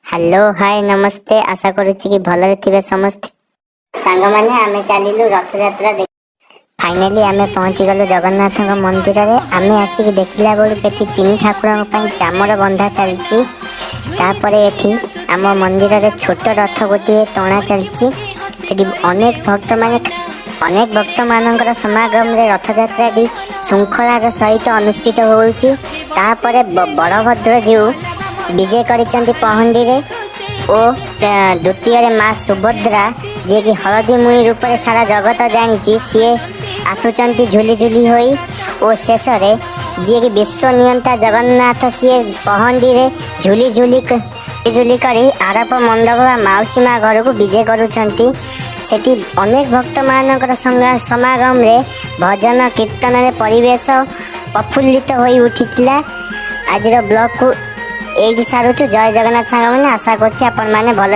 Hello hi नमस्ते आशा करुच्ची कि भलरे थिबे समस्त सांग माने आमे चलिलु रथ यात्रा देख फाइनली आमे पहुंची गलु जगन्नाथ मंदिर रे आमे आसिक देखिला बेलु केती तीन ठाकुर पई चामर बंधा चलची तापरे एठी आम मंदिर रे छोट रथ गोटे टणा चलची सेठी अनेक भक्त मानकर समागम रे रथ यात्रा दी श्रृंखलार सहित अनुष्ठित होउची तापरे बड़भद्र जीव विजय करिचंती पहंडी रे ओ द्वितीय रे माँ सुभद्रा जे कि हलदी मुनि रूप रे सारा जगत जानिची सीए आसुचंती झुली झुली होई ओ शेष रे जे कि विश्व नियंता जगन्नाथ सीए पहंडी रे झुली झुली करी आरप मंडप माउसी माँ घर को विजय करुचंती सेठी अनेक भक्त मानकर समागम रे भजन कीर्तन रे परिवेश प्रफुल्लित होई उठितला। आज ब्लॉग को एडी सारुचु जय जगन्नाथ सांग मैंने आशा करछि आपण माने भल